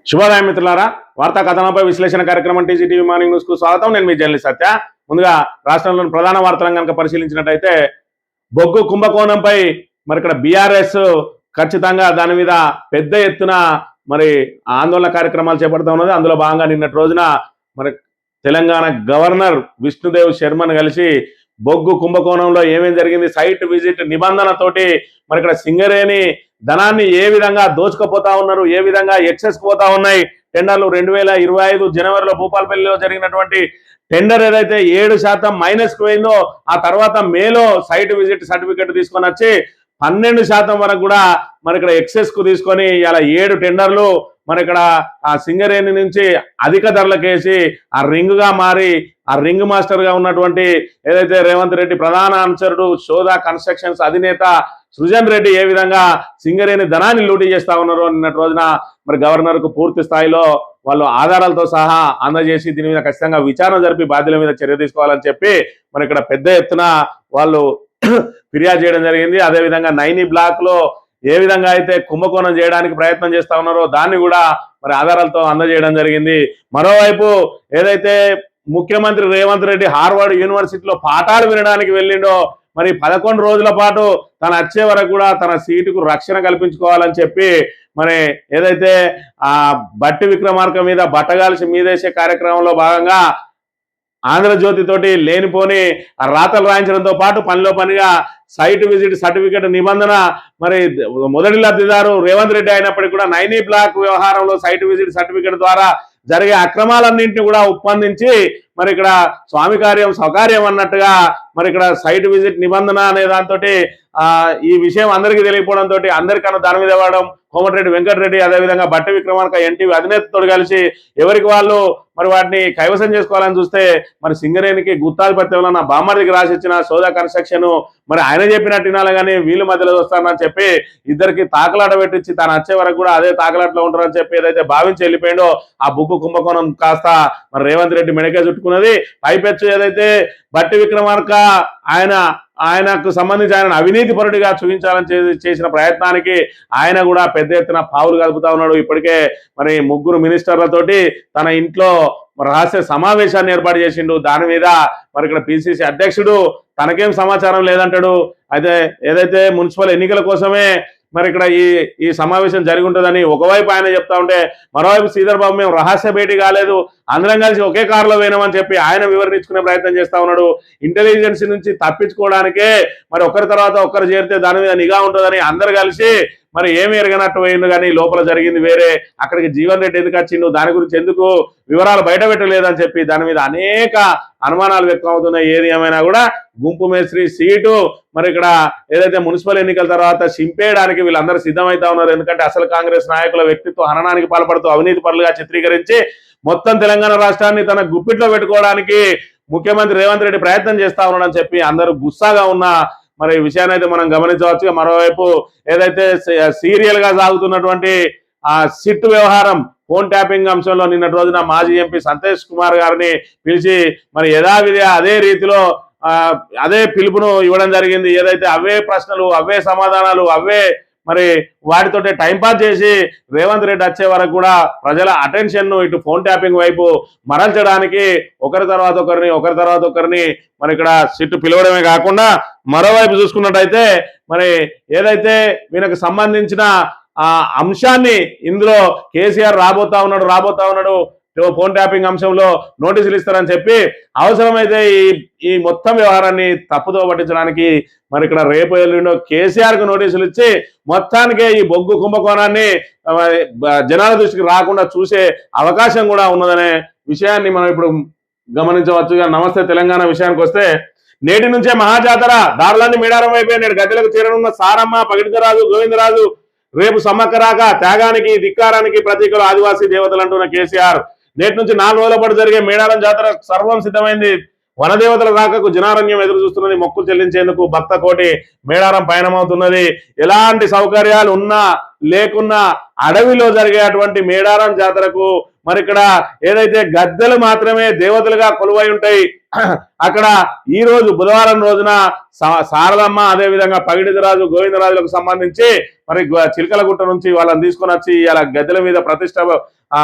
శుభోదయం మిత్రులారా, వార్తా కథనంపై విశ్లేషణ కార్యక్రమం టీజీటీవీ మార్నింగ్ న్యూస్ కు స్వాగతం. నేను మీ జర్నలిస్ట్ సత్య. ముందుగా రాష్ట్రంలోని ప్రధాన వార్తలను కనుక పరిశీలించినట్టయితే బొగ్గు కుంభకోణంపై మరి ఇక్కడ బీఆర్ఎస్ ఖచ్చితంగా దాని మీద పెద్ద ఎత్తున మరి ఆందోళన కార్యక్రమాలు చేపడుతూ ఉన్నది. అందులో భాగంగా నిన్నటి రోజున మరి తెలంగాణ గవర్నర్ విష్ణుదేవ్ శర్మను కలిసి బొగ్గు కుంభకోణంలో ఏమేం జరిగింది, సైట్ విజిట్ నిబంధనతోటి మరి ఇక్కడ సింగరేణి ధనాన్ని ఏ విధంగా దోచుకుపోతా ఉన్నారు, ఏ విధంగా ఎక్సెస్ పోతా ఉన్నాయి, టెండర్లు 2025 జనవరిలో భూపాలపల్లిలో జరిగినటువంటి టెండర్ ఏదైతే 7% మైనస్కి పోయిందో ఆ తర్వాత మేలో సైట్ విజిట్ సర్టిఫికెట్ తీసుకొని వచ్చి 12% వరకు కూడా మరి ఇక్కడ ఎక్సెస్ కు తీసుకొని ఇలా 7 టెండర్లు మరి ఇక్కడ ఆ సింగరేణి నుంచి అధిక ధరలకేసి ఆ రింగ్ గా మారి ఆ రింగ్ మాస్టర్ గా ఉన్నటువంటి ఏదైతే రేవంత్ రెడ్డి ప్రధాన అనుచరుడు శోధా కన్స్ట్రక్షన్స్ అధినేత సృజన్ రెడ్డి ఏ విధంగా సింగరేణి ధనాన్ని లూటీ చేస్తా ఉన్నారో నిన్నటి రోజున మరి గవర్నర్ కు పూర్తి స్థాయిలో వాళ్ళు ఆధారాలతో సహా అందజేసి దీని మీద ఖచ్చితంగా విచారణ జరిపి బాధ్యుల మీద చర్య తీసుకోవాలని చెప్పి మరి ఇక్కడ పెద్ద ఎత్తున వాళ్ళు ఫిర్యాదు చేయడం జరిగింది. అదేవిధంగా నైని బ్లాక్ లో ఏ విధంగా అయితే కుంభకోణం చేయడానికి ప్రయత్నం చేస్తా ఉన్నారో దాన్ని కూడా మరి ఆధారాలతో అందజేయడం జరిగింది. మరోవైపు ఏదైతే ముఖ్యమంత్రి రేవంత్ రెడ్డి హార్వర్డ్ యూనివర్సిటీలో పాఠాలు వినడానికి వెళ్ళిండో మరి 11 రోజుల పాటు తను వచ్చే వరకు కూడా తన సీటుకు రక్షణ కల్పించుకోవాలని చెప్పి మరి ఏదైతే ఆ బట్టి విక్రమార్క మీద బట్టగాల్సి మీదేసే కార్యక్రమంలో భాగంగా ఆంధ్రజ్యోతి తోటి లేనిపోని రాతలు రాయించడంతో పాటు పనిలో పనిగా సైట్ విజిట్ సర్టిఫికెట్ నిబంధన మరి మొదటి లబ్ధిదారు రేవంత్ రెడ్డి అయినప్పటికీ కూడా నైనీ బ్లాక్ వ్యవహారంలో సైట్ విజిట్ సర్టిఫికెట్ ద్వారా జరిగే అక్రమాలన్నింటినీ కూడా ఒప్పందించి మరి ఇక్కడ స్వామి కార్యం స్వకార్యం అన్నట్టుగా మరి ఇక్కడ సైట్ విజిట్ నిబంధన అనే దాంతో ఈ విషయం అందరికీ తెలియకపోవడంతో అందరికన్నా దాని మీద ఇవ్వడం కోమటిరెడ్డి వెంకటరెడ్డి అదేవిధంగా బట్టి విక్రమార్క ఎన్టీవీ అధినేతతో కలిసి ఎవరికి వాళ్ళు మరి వాటిని కైవసం చేసుకోవాలని చూస్తే మరి సింగరేణికి గుత్తాధిపత్యంలో నా బామ్మర్దికి రాసిచ్చిన సోదా కన్స్ట్రక్షన్ మరి ఆయన చెప్పినట్టు వినాలి కానీ వీళ్ళు మధ్యలో వస్తారని చెప్పి ఇద్దరికి తాకలాట పెట్టించి తాను వచ్చే వరకు కూడా అదే తాకలాటలో ఉంటారని చెప్పి ఏదైతే భావించి వెళ్ళిపోయిండో ఆ బుక్కు కుంభకోణం కాస్త మరి రేవంత్ రెడ్డి మెడకే చుట్టుకున్నది. పైపెచ్చు ఏదైతే బట్టి విక్రమార్క ఆయనకు సంబంధించి ఆయన అవినీతి పరుడిగా చూపించాలని చేసిన ప్రయత్నానికి ఆయన కూడా పెద్ద ఎత్తున పావులు కలుపుతా ఉన్నాడు. ఇప్పటికే మరి 3 మినిస్టర్లతోటి తన ఇంట్లో రహస్య సమావేశాన్ని ఏర్పాటు చేసిండు. దాని మీద మరి ఇక్కడ పిసిసి అధ్యక్షుడు తనకేం సమాచారం లేదంటాడు. అయితే ఏదైతే మున్సిపల్ ఎన్నికల కోసమే మరి ఇక్కడ ఈ సమావేశం జరిగి ఉంటుందని ఒకవైపు ఆయన చెప్తా ఉంటే మరోవైపు శ్రీధర్ బాబు మేము రహస్య భేటీ కాలేదు, అందరం కలిసి ఒకే కారులో పోయినామని చెప్పి ఆయన వివరించుకునే ప్రయత్నం చేస్తా ఉన్నాడు. ఇంటెలిజెన్స్ నుంచి తప్పించుకోవడానికే మరి ఒకరి తర్వాత ఒక్కరు చేరితే దాని మీద నిఘా ఉంటుందని అందరు కలిసి మరి ఏమి ఎరగనట్టు పోయిండు కానీ లోపల జరిగింది వేరే. అక్కడికి జీవన్ రెడ్డి ఎందుకు వచ్చిండు, దాని గురించి ఎందుకు వివరాలు బయట పెట్టలేదని చెప్పి దాని మీద అనేక అనుమానాలు వ్యక్తం అవుతున్నాయి. ఏది ఏమైనా కూడా గుంపు మేస్త్రి సీటు మరి ఇక్కడ ఏదైతే మున్సిపల్ ఎన్నికల తర్వాత చింపేయడానికి వీళ్ళందరూ సిద్ధమవుతా ఉన్నారు. ఎందుకంటే అసలు కాంగ్రెస్ నాయకుల వ్యక్తిత్వ హననానికి పాల్పడుతూ అవినీతి పరులుగా చిత్రీకరించి మొత్తం తెలంగాణ రాష్ట్రాన్ని తన గుప్పిట్లో పెట్టుకోవడానికి ముఖ్యమంత్రి రేవంత్ రెడ్డి ప్రయత్నం చేస్తా ఉన్నాడని చెప్పి అందరూ గుస్సాగా ఉన్న మరి విషయాన్ని అయితే మనం గమనించవచ్చు. మరోవైపు ఏదైతే సీరియల్ గా సాగుతున్నటువంటి ఆ సిట్ వ్యవహారం ఫోన్ ట్యాపింగ్ అంశంలో నిన్నటి రోజున మాజీ ఎంపీ సంతోష్ కుమార్ గారిని పిలిచి మరి యథావిధి అదే రీతిలో అదే పిలుపును ఇవ్వడం జరిగింది. ఏదైతే అవే ప్రశ్నలు అవే సమాధానాలు అవే మరి వాటితోటి టైంపాస్ చేసి రేవంత్ రెడ్డి వచ్చే వరకు కూడా ప్రజల అటెన్షన్ ను ఇటు ఫోన్ ట్యాపింగ్ వైపు మరల్చడానికి ఒకరి తర్వాత ఒకరిని మరి ఇక్కడ సిట్టు పిలవడమే కాకుండా మరోవైపు చూసుకున్నట్టయితే మరి ఏదైతే వీళ్ళకి సంబంధించిన ఆ అంశాన్ని ఇందులో కేసీఆర్ రాబోతా ఉన్నాడు ఫోన్ ట్యాపింగ్ అంశంలో నోటీసులు ఇస్తారని చెప్పి అవసరమైతే ఈ మొత్తం వ్యవహారాన్ని తప్పుదో పట్టించడానికి మరి ఇక్కడ రేపు ఎల్లుండో కేసీఆర్ కు నోటీసులు ఇచ్చి మొత్తానికే ఈ బొగ్గు కుంభకోణాన్ని జనాల దృష్టికి రాకుండా చూసే అవకాశం కూడా ఉన్నదనే విషయాన్ని మనం ఇప్పుడు గమనించవచ్చు. నమస్తే తెలంగాణ విషయానికి వస్తే నేటి నుంచే మహాజాతర దారులన్నీ మేడారం అయిపోయి నేడు గద్దెలకు చేరనున్న సారమ్మ పగిడితరాజు గోవిందరాజు రేపు సమ్మక్కరాక త్యాగానికి ధిక్కారానికి ప్రతీకలు ఆదివాసీ దేవతలు అంటున్న కేసీఆర్. నేటి నుంచి 4 రోజుల పాటు జరిగే మేడారం జాతర సర్వం సిద్ధమైంది. వనదేవతల రాకకు జనారణ్యం ఎదురు చూస్తున్నది. మొక్కులు చెల్లించేందుకు భక్త కోటి మేడారం పయనమవుతున్నది. ఎలాంటి సౌకర్యాలు ఉన్నా లేకున్నా అడవిలో జరిగేటువంటి మేడారం జాతరకు మరి ఇక్కడ ఏదైతే గద్దెలు మాత్రమే దేవతలుగా కొలువై ఉంటాయి అక్కడ ఈ రోజు బుధవారం రోజున సారలమ్మ అదేవిధంగా పగిడితరాజు గోవిందరాజులకు సంబంధించి మరి చిలకలగుట్ట నుంచి వాళ్ళని తీసుకొని వచ్చి ఇలా గద్దెల మీద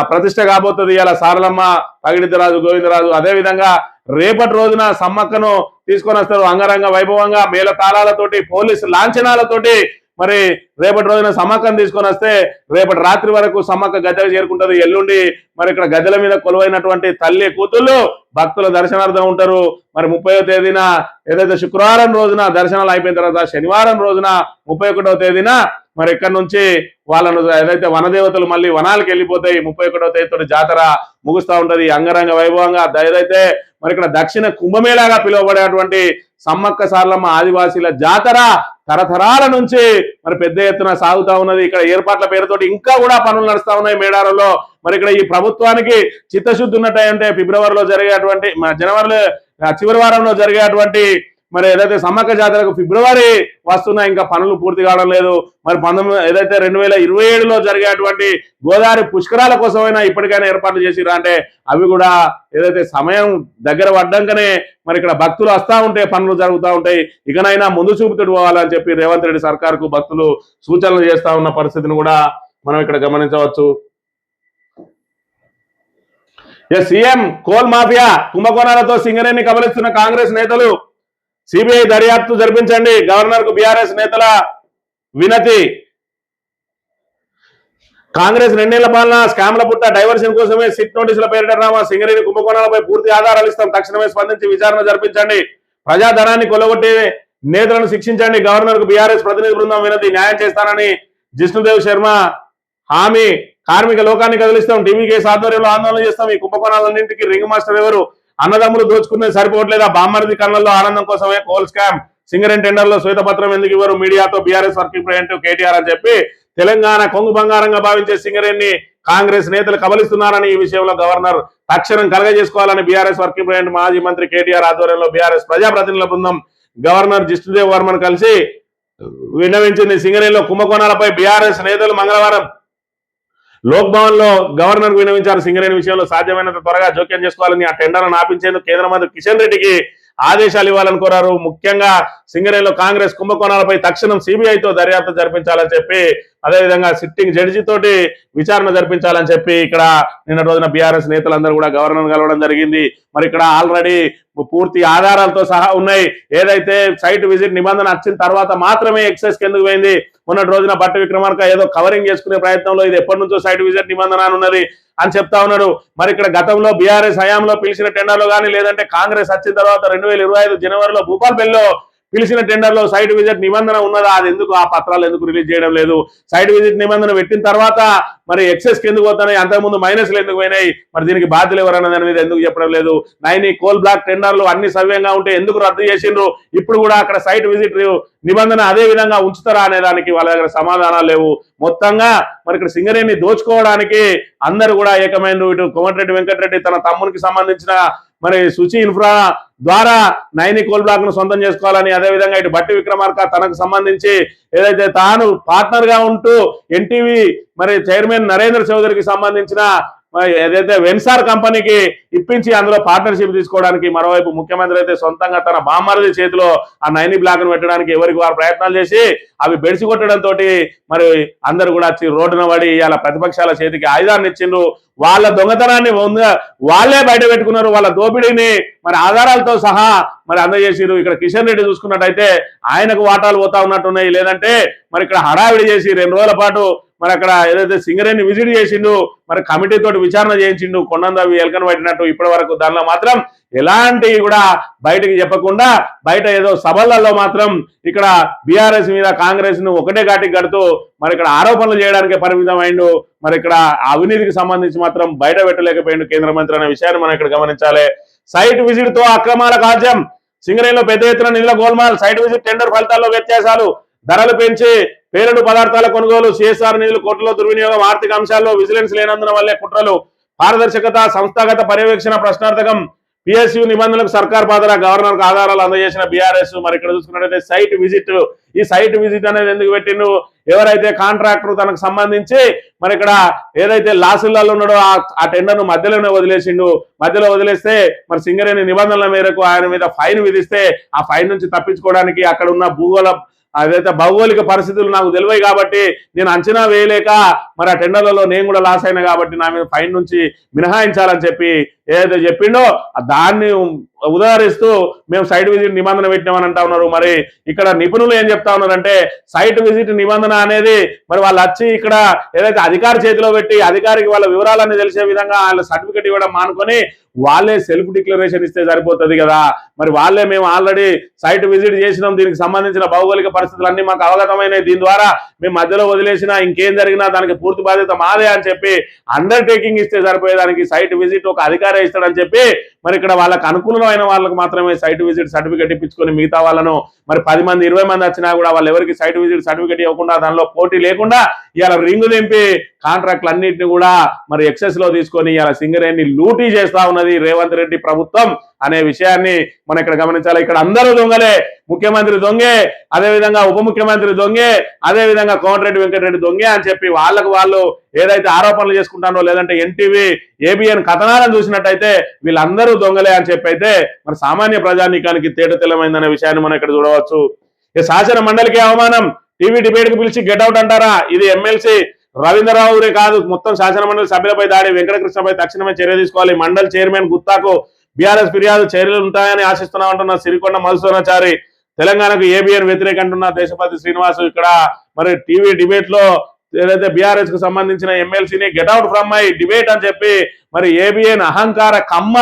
ప్రతిష్ట కాబోతుంది ఇలా సారలమ్మ పగిడితరాజు గోవిందరాజు. అదే విధంగా రేపటి రోజున సమ్మక్కను తీసుకొని వస్తారు అంగరంగ వైభవంగా మేళ తాళాలతోటి పోలీసు లాంఛనాలతోటి. మరి రేపటి రోజున సమ్మక్కను తీసుకొని వస్తే రేపటి రాత్రి వరకు సమ్మక్క గద్దెకు చేరుకుంటది. ఎల్లుండి మరి ఇక్కడ గద్దెల మీద కొలువైనటువంటి తల్లి కూతుళ్ళు భక్తుల దర్శనార్థం ఉంటారు. మరి 30వ తేదీన ఏదైతే శుక్రవారం రోజున దర్శనాలు అయిపోయిన తర్వాత శనివారం రోజున 31వ తేదీన మరి ఇక్కడ నుంచి వాళ్ళను ఏదైతే వనదేవతలు మళ్ళీ వనాలకు వెళ్ళిపోతాయి. 31వ తేదీతో జాతర ముగుస్తూ ఉంటది అంగరంగ వైభవంగా. ఏదైతే మరి ఇక్కడ దక్షిణ కుంభమేళాగా పిలువబడేటువంటి సమ్మక్క సారలమ్మ ఆదివాసీల జాతర తరతరాల నుంచి మరి పెద్ద ఎత్తున సాగుతా ఉన్నది. ఇక్కడ ఏర్పాట్ల పేరుతోటి ఇంకా కూడా పనులు నడుస్తా ఉన్నాయి మేడారంలో. మరి ఇక్కడ ఈ ప్రభుత్వానికి చిత్తశుద్ధి ఉన్నట్టంటే ఫిబ్రవరిలో జరిగేటువంటి జనవరిలో చివరి వారంలో జరిగేటువంటి మరి ఏదైతే సమ్మక్క జాతరకు ఫిబ్రవరి వస్తున్నా ఇంకా పనులు పూర్తి కావడం లేదు. మరి 2027లో జరిగేటువంటి గోదావరి పుష్కరాల కోసమైనా ఇప్పటికైనా ఏర్పాట్లు చేసిరా అంటే అవి కూడా ఏదైతే సమయం దగ్గర పడ్డాకనే మరి ఇక్కడ భక్తులు వస్తూ ఉంటే పనులు జరుగుతూ ఉంటాయి. ఇకనైనా ముందు చూపుతూ పోవాలని చెప్పి రేవంత్ రెడ్డి సర్కార్కు భక్తులు సూచనలు చేస్తా ఉన్న పరిస్థితిని కూడా మనం ఇక్కడ గమనించవచ్చు. సీఎం కోల్ మాఫియా కుంభకోణాలతో సింగరేణిని కబలిస్తున్న కాంగ్రెస్ నేతలు సిబిఐ దర్యాప్తు జరిపించండి గవర్నర్ కు బీఆర్ఎస్ నేతల వినతి. కాంగ్రెస్ 2 నెలల పాలన స్కామ్ల పుట్ట డైవర్షన్ కోసమే సిట్ నోటీసుల పేరిట రామా సింగరేణి కుంభకోణాలపై పూర్తి ఆధారాలు ఇస్తాం, తక్షణమే స్పందించి విచారణ జరిపించండి, ప్రజాధనాన్ని కొలగొట్టే నేతలను శిక్షించండి, గవర్నర్ కు బీఆర్ఎస్ ప్రతినిధి బృందం వినతి, న్యాయం చేస్తానని జిష్ణుదేవ్ శర్మ హామీ, కార్మిక లోకాన్ని కదిలిస్తాం, టీవీ కేసు ఆధ్వర్యంలో ఆందోళన చేస్తాం, ఈ కుంభకోణాలన్నింటికి రింగ్ మాస్టర్ ఎవరు, అన్నదమ్ములు దోచుకునేది సరిపోవట్లేదా, బామ్మరిది కళ్ళల్లో ఆనందం కోసమే కోల్ స్కామ్, సింగరేణి టెండర్లో శ్వేతపత్రం ఎందుకు ఇవ్వరు, మీడియాతో బీఆర్ఎస్ వర్కింగ్ ప్రెసిడెంట్ కేటీఆర్ అని చెప్పి తెలంగాణ కొంగు బంగారంగా భావించే సింగరేణిని కాంగ్రెస్ నేతలు కబలిస్తున్నారని ఈ విషయంలో గవర్నర్ తక్షణం కలగజేసుకోవాలని బీఆర్ఎస్ వర్కింగ్ ప్రెసిడెంట్ మాజీ మంత్రి కేటీఆర్ ఆధ్వర్యంలో బీఆర్ఎస్ ప్రజాప్రతినిధుల బృందం గవర్నర్ జిష్ణుదేవ్ వర్మను కలిసి విన్నవించింది. సింగరేణిలో కుంభకోణాలపై బీఆర్ఎస్ నేతలు మంగళవారం లోక్ భవన్ లో గవర్నర్ కు విన్నవించారు. సింగరేణి విషయంలో సాధ్యమైనంత త్వరగా జోక్యం చేసుకోవాలని, ఆ టెండర్లను ఆపించేందుకు కేంద్ర మంత్రి కిషన్ రెడ్డికి ఆదేశాలు ఇవ్వాలని కోరారు. ముఖ్యంగా సింగరేణిలో కాంగ్రెస్ కుంభకోణాలపై తక్షణం సిబిఐతో దర్యాప్తు జరిపించాలని చెప్పి, అదేవిధంగా సిట్టింగ్ జడ్జి తోటి విచారణ జరిపించాలని చెప్పి ఇక్కడ నిన్న రోజున బీఆర్ఎస్ నేతలందరూ కూడా గవర్నర్ కలవడం జరిగింది. మరి ఇక్కడ ఆల్రెడీ పూర్తి ఆధారాలతో సహా ఉన్నాయి. ఏదైతే సైట్ విజిట్ నిబంధన వచ్చిన తర్వాత మాత్రమే ఎక్సైజ్ కిందకు పోయింది. మొన్నటి రోజున బట్టి విక్రమార్క ఏదో కవరింగ్ చేసుకునే ప్రయత్నంలో ఇది ఎప్పటి నుంచో సైట్ విజిట్ నిబంధన ఉన్నది అని చెప్తా ఉన్నారు. మరి ఇక్కడ గతంలో బీఆర్ఎస్ హయాంలో పిలిచిన టెండర్లో కానీ, లేదంటే కాంగ్రెస్ వచ్చిన తర్వాత 2025 జనవరిలో భూపాల్పల్లిలో పిలిచిన టెండర్లో సైట్ విజిట్ నిబంధన ఉన్నదా, అది ఎందుకు ఆ పత్రాలు ఎందుకు రిలీజ్ చేయడం లేదు, సైట్ విజిట్ నిబంధన పెట్టిన తర్వాత మరి ఎక్సెస్కి ఎందుకు పోతున్నాయి, అంతకుముందు మైనస్లు ఎందుకు పోయినాయి, మరి దీనికి బాధ్యులు ఎవరన్న దాని మీద ఎందుకు చెప్పడం లేదు, నైని కోల్ బ్లాక్ టెండర్లు అన్ని సవ్యంగా ఉంటే ఎందుకు రద్దు చేసిండ్రు, ఇప్పుడు కూడా అక్కడ సైట్ విజిట్ నిబంధన అదే విధంగా ఉంచుతారా అనే దానికి వాళ్ళ దగ్గర సమాధానాలు లేవు. మొత్తంగా మరి ఇక్కడ సింగరేణిని దోచుకోవడానికి అందరూ కూడా ఏకమైన, ఇటు కోమటిరెడ్డి వెంకటరెడ్డి తన తమ్మునికి సంబంధించిన మరి సుచి ఇన్ఫ్రా ద్వారా నైని కోల్ బ్లాక్ ను సొంతం చేసుకోవాలని, అదేవిధంగా ఇటు బట్టి విక్రమార్క తనకు సంబంధించి ఏదైతే తాను పార్ట్నర్ గా ఉంటూ ఎన్టీవీ మరి చైర్మన్ నరేంద్ర చౌదరికి సంబంధించిన ఏదైతే వెన్సార్ కంపెనీకి ఇప్పించి అందులో పార్ట్నర్షిప్ తీసుకోవడానికి, మరోవైపు ముఖ్యమంత్రి అయితే సొంతంగా తన బామ్మర్ది చేతిలో ఆ నైని బ్లాక్ ను పెట్టడానికి ఎవరికి వారు ప్రయత్నాలు చేసి అవి బెడిసి కొట్టడంతో మరి అందరు కూడా రోడ్డున పడి ఇవాళ ప్రతిపక్షాల చేతికి ఆయుధాన్ని ఇచ్చిండ్రు. వాళ్ళ దొంగతనాన్ని వాళ్ళే బయట పెట్టుకున్నారు, వాళ్ళ దోపిడీని మరి ఆధారాలతో సహా మరి అందజేసిరు. ఇక్కడ కిషన్ రెడ్డి చూసుకున్నట్టయితే ఆయనకు వాటాలు పోతా ఉన్నట్టున్నాయి, లేదంటే మరి ఇక్కడ హడావిడి చేసి 2 రోజుల పాటు మరి అక్కడ ఏదైతే సింగరేణి విజిట్ చేసిండు, మరి కమిటీతో విచారణ చేయించిండు, కొండందవి ఎలకను పట్టినట్టు ఇప్పటి వరకు దానిలో మాత్రం ఎలాంటి కూడా బయటకు చెప్పకుండా బయట ఏదో సభలలో మాత్రం ఇక్కడ బీఆర్ఎస్ మీద కాంగ్రెస్ ను ఒకటే ఘాటికి కడుతూ మరి ఇక్కడ ఆరోపణలు చేయడానికే పరిమితం అయిండు. మరి ఇక్కడ అవినీతికి సంబంధించి మాత్రం బయట పెట్టలేకపోయిండు కేంద్ర మంత్రి అనే విషయాన్ని మనం ఇక్కడ గమనించాలి. సైట్ విజిట్ తో అక్రమాల కాజ్యం, సింగరేణిలో పెద్ద ఎత్తున నిధుల గోల్మాల్, సైట్ విజిట్ టెండర్ ఫలితాల్లో వ్యత్యాసాలు, ధరలు పెంచి పేలుడు పదార్థాల కొనుగోలు, సిఎస్ఆర్ నిధులు కోట్లలో దుర్వినియోగం, ఆర్థిక అంశాల్లో విజిలెన్స్ లేనందున వల్లే కుట్రలు, పారదర్శకత సంస్థాగత పర్యవేక్షణ ప్రశ్నార్థకం, పిఎస్యు నిబంధనలకు సర్కార్ పాత్ర, గవర్నర్ కు ఆధారాలు అందజేసిన బీఆర్ఎస్. మరి ఇక్కడ చూసుకున్నట్టయితే సైట్ విజిట్, ఈ సైట్ విజిట్ అనేది ఎందుకు పెట్టిండు, ఎవరైతే కాంట్రాక్టర్ తనకు సంబంధించి మరి ఇక్కడ ఏదైతే లాసులలో ఉన్నాడో ఆ టెండర్ ను మధ్యలోనే వదిలేసిండు. మధ్యలో వదిలేస్తే మరి సింగరేణి నిబంధనల మేరకు ఆయన మీద ఫైన్ విధిస్తే ఆ ఫైన్ నుంచి తప్పించుకోవడానికి అక్కడ ఉన్న అదైతే భౌగోళిక పరిస్థితులు నాకు తెలివై కాబట్టి నేను అంచనా వేయలేక మరి ఆ టెండర్లలో నేను కూడా లాస్ అయినా కాబట్టి నా మీద ఫైన్ నుంచి మినహాయించాలని చెప్పి ఏదైతే చెప్పిండో దాన్ని ఉదాహరిస్తూ మేము సైట్ విజిట్ నిబంధన పెట్టినామని అంటా ఉన్నారు. మరి ఇక్కడ నిపుణులు ఏం చెప్తా ఉన్నారంటే సైట్ విజిట్ నిబంధన అనేది మరి వాళ్ళు వచ్చి ఇక్కడ ఏదైతే అధికారి చేతిలో పెట్టి అధికారికి వాళ్ళ వివరాలన్నీ తెలిసే విధంగా వాళ్ళ సర్టిఫికెట్ ఇవ్వడం మానుకొని వాళ్ళే సెల్ఫ్ డిక్లరేషన్ ఇస్తే సరిపోతుంది కదా. మరి వాళ్ళే మేము ఆల్రెడీ సైట్ విజిట్ చేసినాం, దీనికి సంబంధించిన భౌగోళిక పరిస్థితులన్నీ మాకు అవగతమైనవి, దీని ద్వారా మేము మధ్యలో వదిలేసినా ఇంకేం జరిగినా దానికి పూర్తి బాధ్యత మాదే అని చెప్పి అండర్టేకింగ్ ఇస్తే సరిపోయేదానికి సైట్ విజిట్ ఒక అధికారే ఇస్తాడని చెప్పి మరి ఇక్కడ వాళ్ళకి అనుకూలమైన వాళ్ళకి మాత్రమే సైట్ విజిట్ సర్టిఫికేట్ ఇప్పించుకొని మిగతా వాళ్ళను మరి 10 మంది 20 మంది వచ్చినా కూడా వాళ్ళు ఎవరికి సైట్ విజిట్ సర్టిఫికేట్ ఇవ్వకుండా దానిలో పోటీ లేకుండా ఇవాళ రింగు దింపి కాంట్రాక్ట్లు అన్నింటినీ కూడా మరి ఎక్సెస్ లో తీసుకొని ఇవాళ సింగరేణిని లూటీ చేస్తా ఉన్నది రేవంత్ రెడ్డి ప్రభుత్వం అనే విషయాన్ని మనం ఇక్కడ గమనించాలి. ఇక్కడ అందరూ దొంగలే, ముఖ్యమంత్రి దొంగే, అదేవిధంగా ఉప ముఖ్యమంత్రి దొంగే, అదేవిధంగా కోమటిరెడ్డి వెంకటరెడ్డి దొంగే అని చెప్పి వాళ్ళకు వాళ్ళు ఏదైతే ఆరోపణలు చేసుకుంటారో లేదంటే ఎన్టీవీ ఏబిఎన్ కథనాలను చూసినట్టయితే వీళ్ళందరూ దొంగలే అని చెప్పి అయితే మరి సామాన్య ప్రజానీకానికి తేట తెల్లమైందనే విషయాన్ని మనం ఇక్కడ చూడవచ్చు. శాసన మండలికి అవమానం, టీవీ డిబేట్ కు పిలిచి గెట్అవుట్ అంటారా? ఇది ఎమ్మెల్సీ రవీంద్రరావురే కాదు, మొత్తం శాసన మండలి సభ్యులపై దాడి, వెంకటకృష్ణపై తక్షణమే చర్య తీసుకోవాలి, మండలి చైర్మన్ గుత్తాకు బీఆర్ఎస్ ఫిర్యాదు, చర్యలు ఉంటాయని ఆశిస్తున్నామంటున్న సిరికొండ మధుసూదనాచారి, తెలంగాణకు ఏబిఎన్ వ్యతిరేక అంటున్న దేశపతి శ్రీనివాసు. ఇక్కడ మరి టీవీ డిబేట్ లో ఏదైతే బీఆర్ఎస్ కు సంబంధించిన ఎమ్మెల్సీని గెట్అవుట్ ఫ్రమ్ మై డిబేట్ అని చెప్పి మరి ఏబిఎన్ అహంకార కమ్మ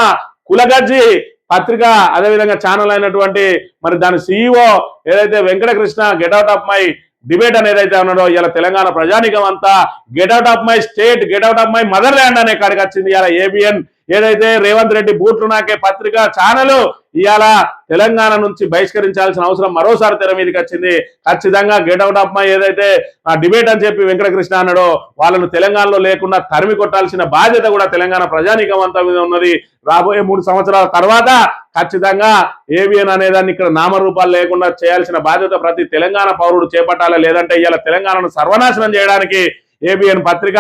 కులగజ్జి పత్రిక అదేవిధంగా ఛానల్ అయినటువంటి మరి దాని సిఇఓ ఏదైతే Venkatakrishna get out of my debate అనేది అయితే ఉన్నాడో ఇలా తెలంగాణ ప్రజానికం అంతా get out of my state, get out of my mother land అనే కాడికి వచ్చింది. ఇలా ఏబిఎన్ ఏదైతే రేవంత్ రెడ్డి బూట్లు నాకే పత్రిక ఛానల్ ఇవాళ తెలంగాణ నుంచి బహిష్కరించాల్సిన అవసరం మరోసారి తెర మీదకి వచ్చింది. ఖచ్చితంగా గెట్అవుట్ ఆఫ్ మై ఏదైతే డిబేట్ అని చెప్పి వెంకటకృష్ణ అన్నాడో వాళ్ళను తెలంగాణలో లేకుండా తరిమి కొట్టాల్సిన బాధ్యత కూడా తెలంగాణ ప్రజానీకం అంతా మీద ఉన్నది. రాబోయే 3 సంవత్సరాల తర్వాత ఖచ్చితంగా ఏబిఎన్ అనేదాన్ని ఇక్కడ నామరూపాలు లేకుండా చేయాల్సిన బాధ్యత ప్రతి తెలంగాణ పౌరుడు చేపట్టాలి. లేదంటే ఇవాళ తెలంగాణను సర్వనాశనం చేయడానికి ఏబిఎన్ పత్రిక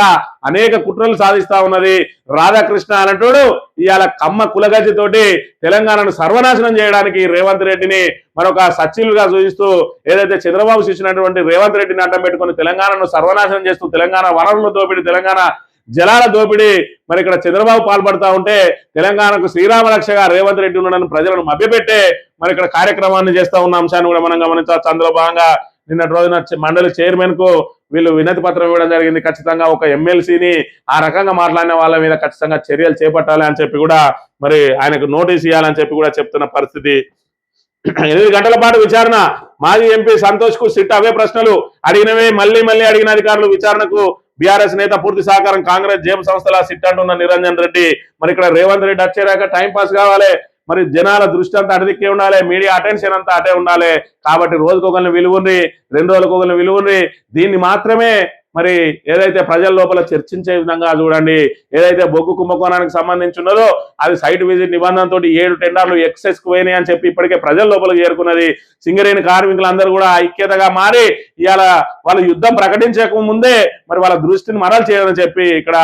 అనేక కుట్రలు సాధిస్తా ఉన్నది. రాధాకృష్ణ అన్నట్టు ఇవాళ కమ్మ కులగజ్జితోటి తెలంగాణను సర్వనాశనం చేయడానికి రేవంత్ రెడ్డిని మరొక సచ్చిలుగా చూపిస్తూ ఏదైతే చంద్రబాబు చేసినటువంటి రేవంత్ రెడ్డిని అడ్డం పెట్టుకుని తెలంగాణను సర్వనాశనం చేస్తూ తెలంగాణ వనరుల దోపిడీ, తెలంగాణ జలాల దోపిడీ మరి ఇక్కడ చంద్రబాబు పాల్పడతా ఉంటే తెలంగాణకు శ్రీరామ రక్షగా రేవంత్ రెడ్డి ఉన్నాడని ప్రజలను మభ్యపెట్టే మరి ఇక్కడ కార్యక్రమాన్ని చేస్తా ఉన్న అంశాన్ని కూడా మనం గమనించవచ్చు. అందులో భాగంగా నిన్నటి రోజున మండలి చైర్మన్ కు వీళ్ళు వినతి పత్రం ఇవ్వడం జరిగింది. ఖచ్చితంగా ఒక ఎమ్మెల్సీని ఆ రకంగా మాట్లాడిన వాళ్ళ మీద ఖచ్చితంగా చర్యలు చేపట్టాలి అని చెప్పి కూడా మరి ఆయనకు నోటీస్ ఇవ్వాలని చెప్పి కూడా చెప్తున్న పరిస్థితి. 8 గంటల పాటు విచారణ, మాజీ ఎంపీ సంతోష్ కు సిట్ అవే ప్రశ్నలు అడిగినవే మళ్ళీ అడిగిన అధికారులు విచారణకు బీఆర్ఎస్ నేత పూర్తి సహకారం, కాంగ్రెస్ జేబు సంస్థల సిట్ అంటున్న నిరంజన్ రెడ్డి. మరి ఇక్కడ రేవంత్ రెడ్డి వచ్చేరాక టైం పాస్ కావాలి, మరి జనాల దృష్టి అంతా అడిదిక్కే ఉండాలి, మీడియా అటెన్షన్ అంతా అటే ఉండాలి. కాబట్టి రోజుకొకరిని విలువని, 2 రోజులకొకరిని విలువని, దీన్ని మాత్రమే మరి ఏదైతే ప్రజల లోపల చర్చించే విధంగా చూడండి. ఏదైతే బొగ్గు కుంభకోణానికి సంబంధించి ఉన్నదో అది సైట్ విజిట్ నిబంధనతో 7 టెండర్లు ఎక్సెస్ కు పోయినాయి అని చెప్పి ఇప్పటికే ప్రజల లోపలికి చేరుకున్నది. సింగరేణి కార్మికులందరూ కూడా ఐక్యతగా మారి ఇవాళ వాళ్ళు యుద్ధం ప్రకటించక ముందే మరి వాళ్ళ దృష్టిని మరలు చేయాలని చెప్పి ఇక్కడ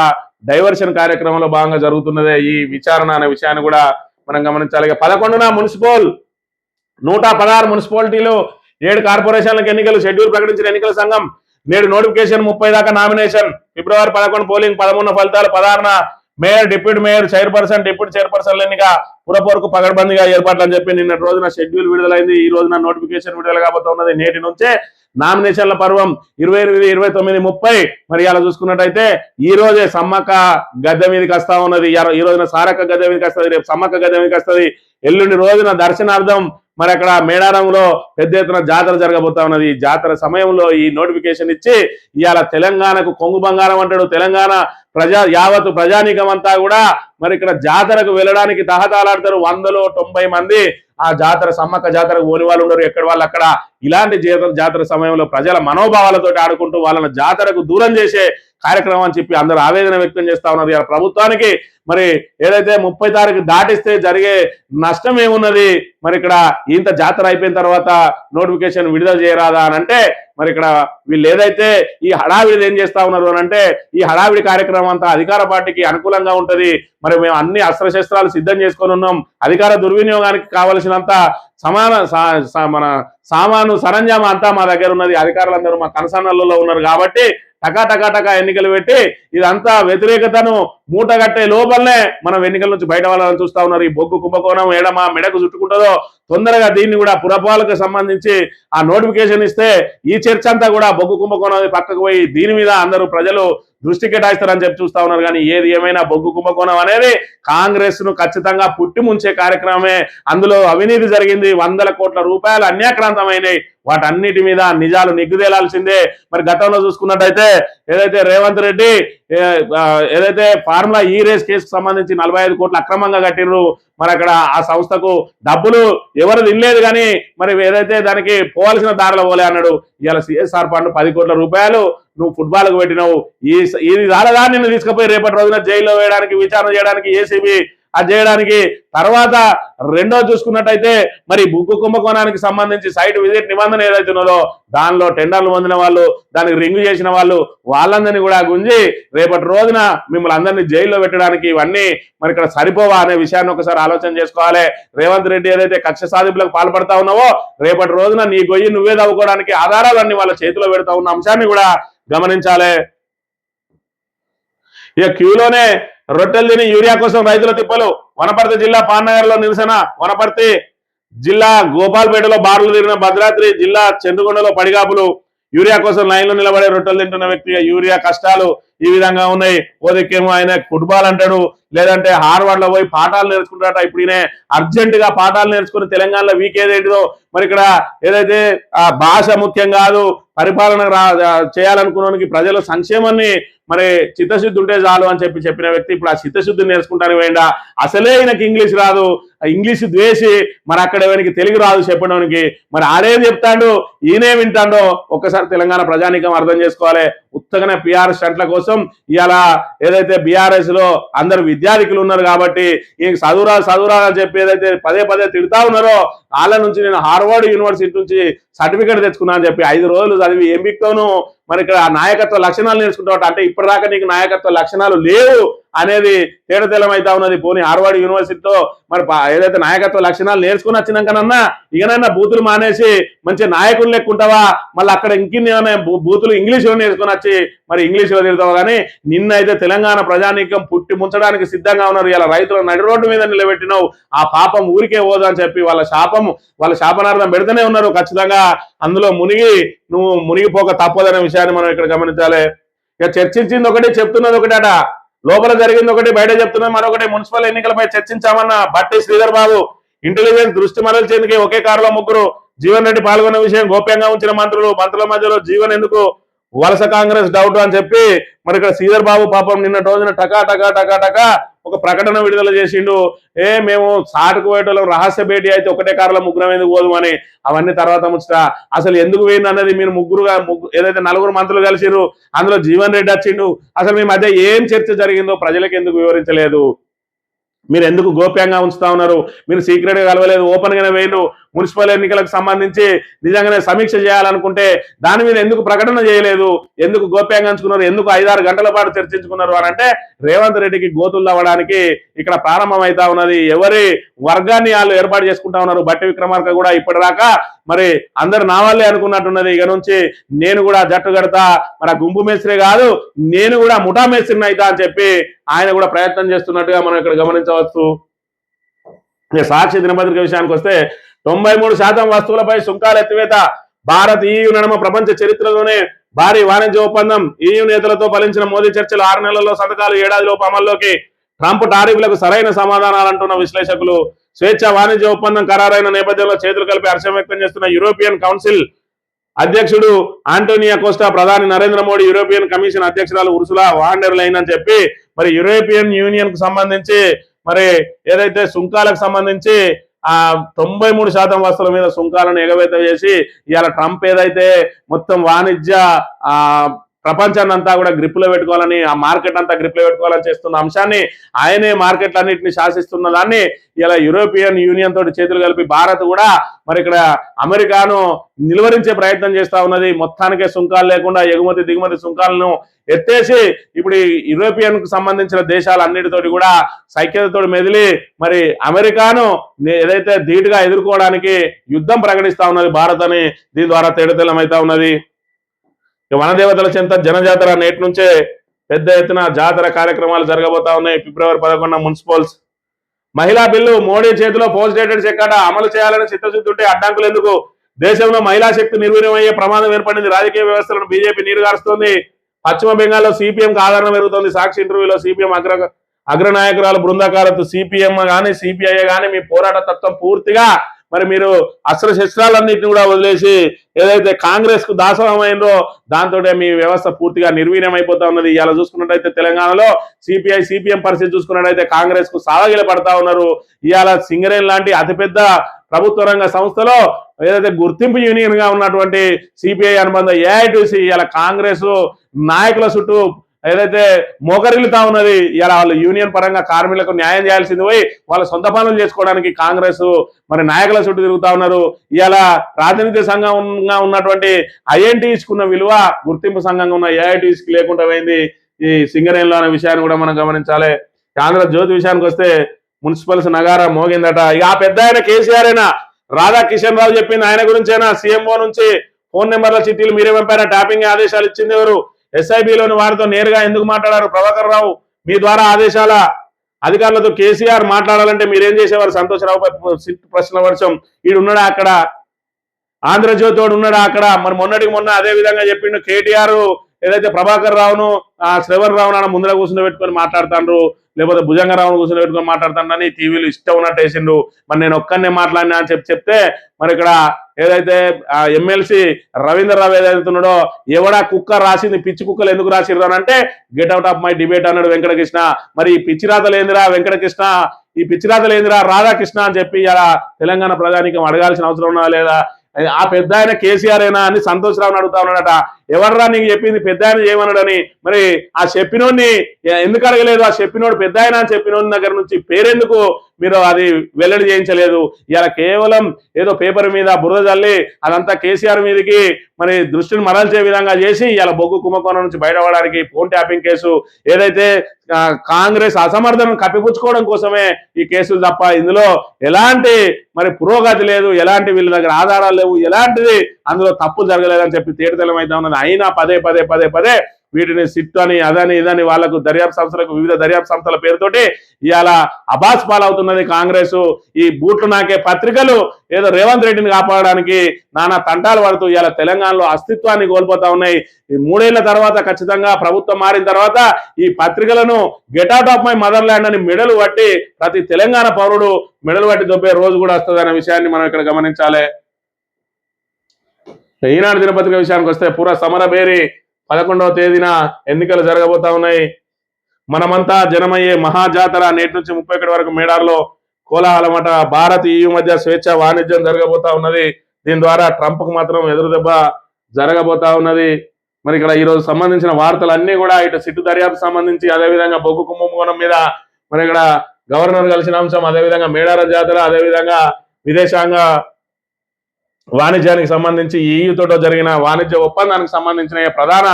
డైవర్షన్ కార్యక్రమంలో భాగంగా జరుగుతున్నదే ఈ విచారణ అనే విషయాన్ని కూడా మనం గమనించాలి. 11న మున్సిపల్ 116 మున్సిపాలిటీలు 7 కార్పొరేషన్లకు ఎన్నికలు షెడ్యూల్ ప్రకటించిన ఎన్నికల సంఘం. నేడు నోటిఫికేషన్, 30 దాకా నామినేషన్. ఫిబ్రవరి 11 పోలింగ్, 13 ఫలితాలు, 16న mayor, deputy mayor, chairperson, deputy చైర్పర్సన్ల ఎన్నిక పురపోరుకు పగడ్బందీగా ఏర్పాట్లు అని చెప్పి నిన్నటి రోజున షెడ్యూల్ విడుదలైంది. ఈ రోజున నోటిఫికేషన్ విడుదల కాబోతా ఉన్నది. నేటి నుంచే నామినేషన్ల పర్వం 28, 29, 30. మరి ఇలా చూసుకున్నట్టయితే ఈ రోజే సమ్మక్క గద్దె మీదకి వస్తా ఉన్నది. ఈ రోజున సారక్క గద్దె మీదకి వస్తుంది, రేపు సమ్మక్క గద్దె మీదకి వస్తుంది. ఎల్లుండి రోజున దర్శనార్థం మరి అక్కడ మేడారంలో పెద్ద ఎత్తున జాతర జరగబోతా ఉన్నది. ఈ జాతర సమయంలో ఈ నోటిఫికేషన్ ఇచ్చి ఇవాళ తెలంగాణకు కొంగు బంగారం అంటాడు. తెలంగాణ యావత్తు ప్రజానీకం అంతా కూడా మరి ఇక్కడ జాతరకు వెళ్ళడానికి తహతాలాడతారు. 190 మంది ఆ జాతర సమ్మక్క జాతరకు పోని వాళ్ళు ఉండరు, ఎక్కడ వాళ్ళు అక్కడ. ఇలాంటి జాతర సమయంలో ప్రజల మనోభావాలతో ఆడుకుంటూ వాళ్ళని జాతరకు దూరం చేసే కార్యక్రమం అని చెప్పి అందరూ ఆవేదన వ్యక్తం చేస్తా ఉన్నారు. ఇలా ప్రభుత్వానికి మరి ఏదైతే 30 తారీఖు దాటిస్తే జరిగే నష్టం ఏమున్నది? మరి ఇక్కడ ఇంత జాతర అయిపోయిన తర్వాత నోటిఫికేషన్ విడుదల చేయరాదా అని అంటే మరి ఇక్కడ వీళ్ళు ఏదైతే ఈ హడావిడి ఏం చేస్తా ఉన్నారు అని అంటే ఈ హడావిడి కార్యక్రమం అంతా అధికార పార్టీకి అనుకూలంగా ఉంటది. మరి మేము అన్ని అస్త్రశస్త్రాలు సిద్ధం చేసుకొని ఉన్నాం, అధికార దుర్వినియోగానికి కావలసినంత మన సామాను సరంజామా అంతా మా దగ్గర ఉన్నది, అధికారులందరూ మా కనసన్నలలో ఉన్నారు కాబట్టి టకా టకా టకా ఎన్నికలు పెట్టి ఇదంతా వ్యతిరేకతను మూటగట్టే లోపలనే మనం ఎన్నికల నుంచి బయట వాళ్ళని చూస్తా ఉన్నారు. ఈ బొగ్గు కుంభకోణం ఏడమా మెడకు చుట్టుకుంటుందో తొందరగా దీన్ని కూడా పురపాలకు సంబంధించి ఆ నోటిఫికేషన్ ఇస్తే ఈ చర్చ అంతా కూడా బొగ్గు కుంభకోణం పక్కకు పోయి దీని మీద అందరూ ప్రజలు దృష్టి కేటాయిస్తారని చెప్పి చూస్తా ఉన్నారు. కానీ ఏది ఏమైనా బొగ్గు కుంభకోణం అనేది కాంగ్రెస్ ను ఖచ్చితంగా పుట్టి ముంచే కార్యక్రమమే. అందులో అవినీతి జరిగింది, 100 కోట్ల రూపాయలు అన్యాక్రాంతమైనవి. వాటన్నిటి మీద నిజాలు నిగ్గుదేలాల్సిందే. మరి గతంలో చూసుకున్నట్టయితే ఏదైతే రేవంత్ రెడ్డి ఏదైతే ఫార్ములా ఈ రేస్ కేసుకు సంబంధించి 45 కోట్లు అక్రమంగా కట్టిర్రు, మరి అక్కడ ఆ సంస్థకు డబ్బులు ఎవరు తినలేదు కానీ మరి ఏదైతే దానికి పోవాల్సిన దారిలో పోలే అన్నాడు. ఇవాళ సిఎస్ఆర్ ఫండ్ 10 కోట్ల రూపాయలు నువ్వు ఫుట్బాల్కు పెట్టినావు. ఇది రాలేదా నిన్ను తీసుకుపోయి రేపటి రోజున జైల్లో వేయడానికి, విచారణ చేయడానికి ఏసీబీ అది చేయడానికి. తర్వాత రెండో చూసుకున్నట్టయితే మరి బొగ్గు కుంభకోణానికి సంబంధించి సైట్ విజిట్ నిబంధన ఏదైతే ఉన్నదో దానిలో టెండర్లు పొందిన వాళ్ళు, దానికి రింగు చేసిన వాళ్ళు, వాళ్ళందరినీ కూడా గుంజి రేపటి రోజున మిమ్మల్ని అందరినీ జైల్లో పెట్టడానికి ఇవన్నీ మరి ఇక్కడ సరిపోవా అనే విషయాన్ని ఒకసారి ఆలోచన చేసుకోవాలి. రేవంత్ రెడ్డి ఏదైతే కక్ష సాధింపులకు పాల్పడతా ఉన్నావో రేపటి రోజున నీ గొయ్యి నువ్వే తవ్వుకోవడానికి ఆధారాలన్నీ వాళ్ళ చేతిలో పెడతా ఉన్న అంశాన్ని కూడా గమనించాలి. ఇక క్యూలోనే రొట్టెలు తిని యూరియా కోసం రైతుల తిప్పలు. వనపర్తి జిల్లా పాన్నగర్లో నిరసన. వనపర్తి జిల్లా గోపాల్పేటలో బారులు తిరిగిన భద్రాద్రి జిల్లా చంద్రగొండలో పడిగాపులు. యూరియా కోసం లైన్లో నిలబడే రొట్టెలు తింటున్న వ్యక్తిగా యూరియా కష్టాలు ఈ విధంగా ఉన్నాయి. ఓ దిక్కేమో ఆయన ఫుట్బాల్ అంటాడు, లేదంటే హార్వర్డ్ లో పోయి పాఠాలు నేర్చుకుంటాట. ఇప్పుడు ఈయన అర్జెంట్ గా పాఠాలు నేర్చుకుని తెలంగాణలో వీక్ ఏదేంటిదో మరి ఇక్కడ ఏదైతే ఆ భాష ముఖ్యం కాదు, పరిపాలన చేయాలనుకున్నానికి ప్రజల సంక్షేమాన్ని మరి చిత్తశుద్ధి ఉంటే చాలు అని చెప్పిన వ్యక్తి ఇప్పుడు ఆ చిత్తశుద్ధిని నేర్చుకుంటాను వేయండా. అసలే ఈయనకి ఇంగ్లీష్ రాదు, ఇంగ్లీష్ ద్వేషి, మరి అక్కడ ఈయనకి తెలుగు రాదు చెప్పడానికి. మరి ఆడేం చెప్తాడు, ఈయనే వింటాడో ఒక్కసారి తెలంగాణ ప్రజానీకం అర్థం చేసుకోవాలి. ఉత్తగానే పిఆర్ స్టంట్ల కోసం ఇవాళ ఏదైతే బీఆర్ఎస్ లో అందరు విద్యార్థికులు ఉన్నారు కాబట్టి ఈ చదువురా అని చెప్పి ఏదైతే పదే పదే తిడతా ఉన్నారో వాళ్ళ నుంచి నేను హార్వర్డ్ యూనివర్సిటీ నుంచి సర్టిఫికేట్ తెచ్చుకున్నా అని చెప్పి 5 రోజులు చదివి ఎంబిక్తోనూ మరి ఇక్కడ నాయకత్వ లక్షణాలు నేర్చుకుంటావు. అంటే ఇప్పటిదాకా నీకు నాయకత్వ లక్షణాలు లేవు అనేది తేడతెల్లం అవుతా ఉన్నది. పోనీ హార్వర్డ్ యూనివర్సిటీలో మరి ఏదైతే నాయకత్వ లక్షణాలు నేర్చుకుని వచ్చినాకనన్నా ఇకనైనా బూతులు మానేసి మంచి నాయకులు లెక్కుంటావా, మళ్ళీ అక్కడ ఇంకేమైనా బూతులు ఇంగ్లీష్లో నేర్చుకుని వచ్చి మరి ఇంగ్లీష్లో తిడతావు. కానీ నిన్నైతే తెలంగాణ ప్రజానీకం పుట్టి ముంచడానికి సిద్ధంగా ఉన్నారు. ఇలా రైతుల నడి రోడ్డు మీద నిలబెట్టినావు, ఆ పాపం ఊరికే పోదని చెప్పి వాళ్ళ శాపనార్థం పెడుతూనే ఉన్నారు. ఖచ్చితంగా అందులో నువ్వు మునిగిపోక తప్పదనే విషయాన్ని మనం ఇక్కడ గమనించాలి. ఇక చర్చించింది ఒకటి, చెప్తున్నది ఒకటట. లోపల జరిగింది ఒకటి, బయట చెప్తున్నది మరొకటి. మున్సిపల్ ఎన్నికలపై చర్చించామన్న బట్టి శ్రీధర్ బాబు. ఇంటెలిజెన్స్ దృష్టి మరల్చేందుకే ఒకే కారులో ముగ్గురు. జీవన్ రెడ్డి పాల్గొన్న విషయం గోప్యంగా ఉంచిన మంత్రుల మధ్యలో జీవన్ ఎందుకు వలస కాంగ్రెస్ డౌట్ అని చెప్పి మరి ఇక్కడ శ్రీధర్ బాబు పాపం నిన్న రోజున టకా టకా టకా టకా ఒక ప్రకటన విడుదల చేసిండు. మేము సాటుకు పోయేటోళ్ళం రహస్య భేటీ అయితే ఒకటే కారులో ముగ్గురం ఎందుకు పోదు అని. అవన్నీ తర్వాత ముచ్చట. అసలు ఎందుకు పోయింది అన్నది మీరు ఏదైతే 4 మంత్రులు కలిసిరు అందులో జీవన్ రెడ్డి వచ్చిండు. అసలు మీ మధ్య ఏం చర్చ జరిగిందో ప్రజలకు ఎందుకు వివరించలేదు? మీరు ఎందుకు గోప్యంగా ఉంచుతా ఉన్నారు? మీరు సీక్రెట్ గా కలవలేదు, ఓపెన్ గానే వేయండు. మున్సిపల్ ఎన్నికలకు సంబంధించి నిజంగానే సమీక్ష చేయాలనుకుంటే దాని మీద ఎందుకు ప్రకటన చేయలేదు? ఎందుకు గోప్యంగా ఉంచుకున్నారు? ఎందుకు 5-6 గంటల పాటు చర్చించుకున్నారు అని అంటే రేవంత్ రెడ్డికి గోతులు అవ్వడానికి ఇక్కడ ప్రారంభం అవుతా ఉన్నది. ఎవరి వర్గాన్ని వాళ్ళు ఏర్పాటు చేసుకుంటా ఉన్నారు. బట్టి విక్రమార్క కూడా ఇప్పటిదాకా మరి అందరు నా వాళ్ళే అనుకున్నట్టున్నది. ఇక నుంచి నేను కూడా జట్టు కడతా, మన గుంపు మేస్త్రి కాదు నేను కూడా ముఠా మేస్త్రిని అవుతా అని చెప్పి ఆయన కూడా ప్రయత్నం చేస్తున్నట్టుగా మనం ఇక్కడ గమనించవచ్చు. సాక్షి దినపత్రిక విషయానికి వస్తే 93% వస్తువులపై సుంకాల ఎత్తివేత. భారత్ EU నడుమ ప్రపంచ చరిత్రలోనే భారీ వాణిజ్య ఒప్పందం. EU నేతలతో ఫలించిన మోదీ చర్చలు 6 నెలల్లో సంతకాలు, ఏడాదిలోపు అమల్లోకి. ట్రంప్ టారిఫ్లకు సరైన సమాధానాలు అంటున్న విశ్లేషకులు. స్వేచ్ఛ వాణిజ్య ఒప్పందం ఖరారైన నేపథ్యంలో చేతులు కలిపి హర్షం వ్యక్తం చేస్తున్న యూరోపియన్ కౌన్సిల్ అధ్యక్షుడు ఆంటోనియో కోస్టా. ప్రధాని నరేంద్ర మోడీ యూరోపియన్ కమిషన్ అధ్యక్షురాలు ఉర్సులా వాన్ డెర్ లైన్ అని చెప్పి మరి యూరోపియన్ యూనియన్ కు సంబంధించి మరి ఏదైతే సుంకాలకు సంబంధించి 93% వస్తువుల మీద సుంకాలను ఎగవేత చేసి ఇవాళ ట్రంప్ ఏదైతే మొత్తం వాణిజ్య ప్రపంచాన్ని అంతా కూడా గ్రిప్లో పెట్టుకోవాలని, ఆ మార్కెట్ అంతా గ్రిప్లో పెట్టుకోవాలని చేస్తున్న అంశాన్ని, ఆయనే మార్కెట్లన్నింటినీ శాసిస్తున్న దాన్ని ఇలా యూరోపియన్ యూనియన్ తోటి చేతులు కలిపి భారత్ కూడా మరి ఇక్కడ అమెరికాను నిలువరించే ప్రయత్నం చేస్తా ఉన్నది. మొత్తానికే సుంకాలు లేకుండా ఎగుమతి దిగుమతి సుంకాలను ఎత్తేసి ఇప్పుడు యూరోపియన్ కు సంబంధించిన దేశాలన్నిటితోటి కూడా సైక్యతతోటి మెదిలి మరి అమెరికాను ఏదైతే ధీటుగా ఎదుర్కోవడానికి యుద్ధం ప్రకటిస్తా ఉన్నది భారత్ అని దీని ద్వారా తేడతెల్లం అవుతా ఉన్నది. వనదేవతల చెంత జనజాతర నేటి నుంచే పెద్ద ఎత్తున జాతర కార్యక్రమాలు జరగబోతా ఉన్నాయి. ఫిబ్రవరి 11 మున్సిపల్స్ మహిళా బిల్లు మోడీ చేతిలో పోస్ట్ డేటెడ్ చెక్కట అమలు చేయాలని చిత్తశుద్ధి ఉంటే అడ్డంకులు ఎందుకు? దేశంలో మహిళా శక్తి నిర్వీర్యమయ్యే ప్రమాదం ఏర్పడింది. రాజకీయ వ్యవస్థలను బీజేపీ నీరుగారుస్తోంది. పశ్చిమ బెంగాల్లో సిపిఎంకు ఆదరణ పెరుగుతోంది. సాక్షి ఇంటర్వ్యూలో సిపిఎం అగ్రనాయకురాలు బృందాకారత్ సిపిఎం గానీ సిపిఐ గానీ మీ పోరాట తత్వం పూర్తిగా మరి మీరు అస్త్ర శస్త్రాలన్నింటినీ కూడా వదిలేసి ఏదైతే కాంగ్రెస్ కు దాసమైందో దాంతో మీ వ్యవస్థ పూర్తిగా నిర్వీర్యం అయిపోతా ఉన్నది. ఇలా చూసుకున్నట్టయితే తెలంగాణలో సిపిఐ సిపిఎం పరిస్థితి చూసుకున్నట్టయితే కాంగ్రెస్ కు సావగిల పడతా ఉన్నారు. ఇవాళ సింగరేణి లాంటి అతిపెద్ద ప్రభుత్వ రంగ సంస్థలో ఏదైతే గుర్తింపు యూనియన్ గా ఉన్నటువంటి సిపిఐ అనుబంధ ఏఐటీసీ ఇలా కాంగ్రెస్ నాయకుల చుట్టూ ఏదైతే మోకరిల్లుతా ఉన్నది. ఇలా వాళ్ళు యూనియన్ పరంగా కార్మికులకు న్యాయం చేయాల్సింది పోయి వాళ్ళ సొంత పనులు చేసుకోవడానికి కాంగ్రెస్ మరి నాయకుల చుట్టూ తిరుగుతా ఉన్నారు. ఇలా ప్రాతినిధ్య సంఘంగా ఉన్నటువంటి ఐఎన్టీస్కున్న విలువ గుర్తింపు సంఘంగా ఉన్న ఏఐటీసీకి లేకుండా పోయింది ఈ సింగరేణిలో అనే విషయాన్ని కూడా మనం గమనించాలి. ఆంధ్రజ్యోతి విషయానికి వస్తే మున్సిపల్స్ నగారా మోగిందట. ఇక ఆ పెద్ద ఆయన కేసీఆర్ అయినా రాధాకిషన్ రావు చెప్పింది ఆయన గురించైనా సీఎంఓ నుంచి ఫోన్ నెంబర్ల చిట్టీలు మీరే పంపారా? ట్యాపింగ్ ఆదేశాలు ఇచ్చింది ఎవరు? ఎస్ఐబిలోని వారితో నేరుగా ఎందుకు మాట్లాడారు? ప్రభాకర్ రావు మీ ద్వారా ఆదేశాల అధికారులతో కేసీఆర్ మాట్లాడాలంటే మీరేం చేసేవారు? సంతోషరావుపై ప్రశ్నల వర్షం. ఈడు ఉన్నాడా అక్కడ? ఆంధ్రజ్యోతి వాడు ఉన్నాడా అక్కడ? మరి మొన్నటికి మొన్న అదే విధంగా చెప్పిండు కేటీఆర్ ఏదైతే ప్రభాకర్ రావును శ్రవణ్ రావును ముందర కూర్చుని పెట్టుకొని మాట్లాడుతాండ్రు, లేకపోతే భుజంగరావును కూర్చొని పెట్టుకొని మాట్లాడుతాడని టీవీలు ఇష్టం ఉన్నట్టు వేసిండు. మరి నేను ఒక్కనే మాట్లాడినా అని చెప్తే మరి ఇక్కడ ఏదైతే ఎమ్మెల్సీ రవీంద్రరావు ఏదైతే ఉన్నాడో ఎవడా కుక్క రాసింది పిచ్చి కుక్కలు ఎందుకు రాసిర్రు అని అంటే get out of my debate అన్నాడు వెంకటకృష్ణ. మరి ఈ పిచ్చిరాతలు ఏందిరా వెంకటకృష్ణ, ఈ పిచ్చిరాతలు ఏందిరా రాధాకృష్ణ అని చెప్పి ఇలా తెలంగాణ ప్రజానికం అడగాల్సిన అవసరం ఉన్నా లేదా? ఆ పెద్ద ఆయన కేసీఆర్ అయినా అని సంతోషరావుని అడుగుతా ఉన్నాడట. ఎవర్రా నీకు చెప్పింది పెద్ద ఆయన చేయమన్నాడని? మరి ఆ చెప్పినోడిని ఎందుకు అడగలేదు? ఆ చెప్పినోడు పెద్ద ఆయన అని చెప్పినోడి దగ్గర నుంచి పేరెందుకు మీరు అది వెల్లడి చేయించలేదు? ఇలా కేవలం ఏదో పేపర్ మీద బురద చల్లి అదంతా కేసీఆర్ మీదకి మరి దృష్టిని మరల్చే విధంగా చేసి ఇలా బొగ్గు కుంభకోణం నుంచి బయటపడడానికి ఫోన్ ట్యాపింగ్ కేసు ఏదైతే కాంగ్రెస్ అసమర్థనను కప్పిపుచ్చుకోవడం కోసమే ఈ కేసులు తప్ప ఇందులో ఎలాంటి మరి పురోగతి లేదు, ఎలాంటి వీళ్ళ దగ్గర ఆధారాలు లేవు, ఎలాంటిది అందులో తప్పు జరగలేదని చెప్పి తేటతెల్లం అయితే ఉన్నది. అయినా పదే పదే పదే పదే వీటిని సిట్ అని అదని ఇదని వాళ్లకు దర్యాప్తు సంస్థలకు వివిధ దర్యాప్తు సంస్థల పేరుతోటి ఇవాళ అబాస్ పాలవుతున్నది కాంగ్రెస్. ఈ బూట్లు నాకే పత్రికలు ఏదో రేవంత్ రెడ్డిని కాపాడడానికి నానా తంటాలు పడుతూ ఇవాళ తెలంగాణలో అస్తిత్వాన్ని కోల్పోతా ఉన్నాయి. ఈ 3 ఏళ్ల తర్వాత ఖచ్చితంగా ప్రభుత్వం మారిన తర్వాత ఈ పత్రికలను get out of my mother land అని మెడలు పట్టి ప్రతి తెలంగాణ పౌరుడు మెడలు పట్టి దొబ్బే రోజు కూడా వస్తుంది అనే విషయాన్ని మనం ఇక్కడ గమనించాలి. ఈనాడు దినపత్రిక విషయానికి వస్తే పూర సమరబేరి 11వ తేదీన ఎన్నికలు జరగబోతా ఉన్నాయి. మనమంతా జనమయ్యే మహాజాతర నేటి నుంచి 31 వరకు మేడార్లో కోలాహలమట. భారత్ EU మధ్య స్వేచ్ఛ వాణిజ్యం జరగబోతా ఉన్నది. దీని ద్వారా ట్రంప్ కు మాత్రం ఎదురు దెబ్బ జరగబోతా ఉన్నది. మరి ఇక్కడ ఈరోజు సంబంధించిన వార్తలన్నీ కూడా ఇటు సిట్టు దర్యాప్తు సంబంధించి అదేవిధంగా బొగ్గు కుంభకోణం మీద మరి ఇక్కడ గవర్నర్ కలిసిన అంశం, అదేవిధంగా మేడార జాతర, అదేవిధంగా విదేశాంగ వాణిజ్యానికి సంబంధించి ఈయూతో జరిగిన వాణిజ్య ఒప్పందానికి సంబంధించిన ప్రధాన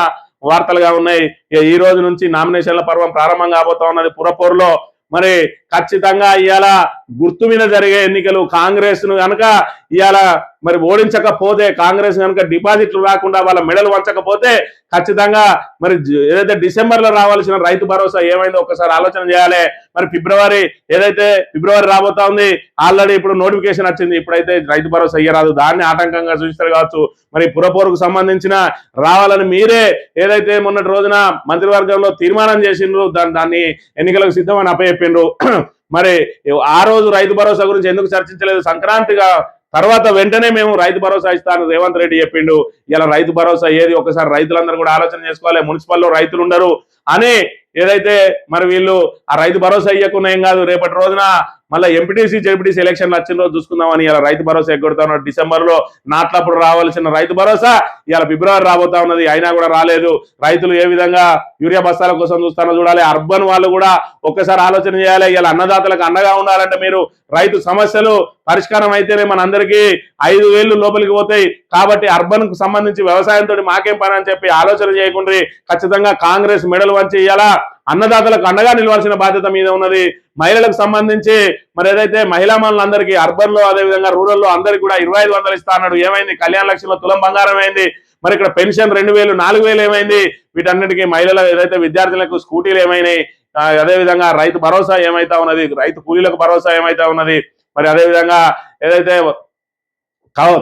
వార్తలుగా ఉన్నాయి. ఈ రోజు నుంచి నామినేషన్ల పర్వం ప్రారంభం కాబోతా ఉన్నది పురపోరులో. మరి ఖచ్చితంగా ఇవాళ గుర్తు మీద జరిగే ఎన్నికలు. కాంగ్రెస్ ను కనుక ఇవాళ మరి ఓడించకపోతే, కాంగ్రెస్ కనుక డిపాజిట్లు రాకుండా వాళ్ళ మెడలు వంచకపోతే ఖచ్చితంగా మరి ఏదైతే డిసెంబర్ లో రావాల్సిన రైతు భరోసా ఏమైందో ఒకసారి ఆలోచన చేయాలి. మరి ఫిబ్రవరి రాబోతా ఉంది. ఆల్రెడీ ఇప్పుడు నోటిఫికేషన్ వచ్చింది. ఇప్పుడైతే రైతు భరోసా ఇయ్యరాదు, దాన్ని ఆటంకంగా చూస్తారు కావచ్చు. మరి పురపోరుకు సంబంధించిన రావాలని మీరే ఏదైతే మొన్నటి రోజున మంత్రివర్గంలో తీర్మానం చేసిండ్రు, దాన్ని ఎన్నికలకు సిద్ధమని అప్పచెప్పిండ్రు. మరి ఆ రోజు రైతు భరోసా గురించి ఎందుకు చర్చించలేదు? సంక్రాంతిగా తర్వాత వెంటనే మేము రైతు భరోసా ఇస్తాను రేవంత్ రెడ్డి చెప్పిండు. ఇలా రైతు భరోసా ఏది ఒకసారి రైతులందరూ కూడా ఆలోచన చేసుకోవాలి. మున్సిపల్లో రైతులు ఉండరు అని ఏదైతే మరి వీళ్ళు ఆ రైతు భరోసా ఇవ్వకుండా ఏం కాదు, రేపటి రోజున మళ్ళీ ఎంపీటీసీ జెడ్పీటీసీ ఎలక్షన్లు వచ్చిన రోజు చూసుకుందామని ఇలా రైతు భరోసా ఎగ్గొడతా ఉన్నారు. డిసెంబర్ లో నాట్లప్పుడు రావాల్సిన రైతు భరోసా ఇలా ఫిబ్రవరి రాబోతా ఉన్నది, అయినా కూడా రాలేదు. రైతులు ఏ విధంగా యూరియా బస్తాల కోసం చూస్తానో చూడాలి. అర్బన్ వాళ్ళు కూడా ఒక్కసారి ఆలోచన చేయాలి. ఇలా అన్నదాతలకు అండగా ఉండాలంటే మీరు రైతు సమస్యలు పరిష్కారం అయితేనే మనందరికీ 5,000 లోపలికి పోతాయి. కాబట్టి అర్బన్ కు సంబంధించి వ్యవసాయంతో మాకేం పని అని చెప్పి ఆలోచన చేయకుండా ఖచ్చితంగా కాంగ్రెస్ మెడలు వంచి ఇయ్యాలా అన్నదాతలకు అండగా నిలవాల్సిన బాధ్యత మీద ఉన్నది. మహిళలకు సంబంధించి మరి ఏదైతే మహిళా మనులందరికీ అర్బన్ లో అదేవిధంగా రూరల్ లో అందరికీ కూడా 2,500 ఇస్తా అన్నాడు. ఏమైంది? కళ్యాణ లక్ష్యంలో తులం బంగారం అయింది. మరి ఇక్కడ పెన్షన్ 2000 4000 ఏమైంది? వీటన్నిటికీ మహిళల ఏదైతే విద్యార్థులకు స్కూటీలు ఏమైనాయి? అదేవిధంగా రైతు భరోసా ఏమైతా ఉన్నది? రైతు కూలీలకు భరోసా ఏమైతా ఉన్నది? మరి అదేవిధంగా ఏదైతే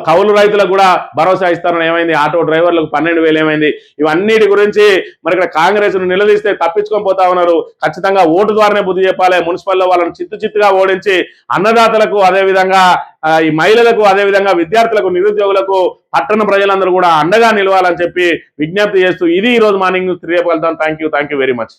కౌలు రైతులకు కూడా భరోసా ఇస్తారని ఏమైంది? ఆటో డ్రైవర్లకు 12,000 ఏమైంది? ఇవన్నిటి గురించి మరి ఇక్కడ కాంగ్రెస్ ను నిలదీస్తే తప్పించుకొని పోతా ఉన్నారు. ఖచ్చితంగా ఓటు ద్వారానే బుద్ధి చెప్పాలి. మున్సిపల్లో వాళ్ళని చిత్తుగా ఓడించి అన్నదాతలకు, అదేవిధంగా ఈ మహిళలకు, అదేవిధంగా విద్యార్థులకు, నిరుద్యోగులకు, పట్టణ ప్రజలందరూ కూడా అండగా నిలవాలని చెప్పి విజ్ఞప్తి చేస్తూ ఇది ఈ రోజు మార్నింగ్ న్యూస్. రేపు వెళ్తాం. Thank you very much.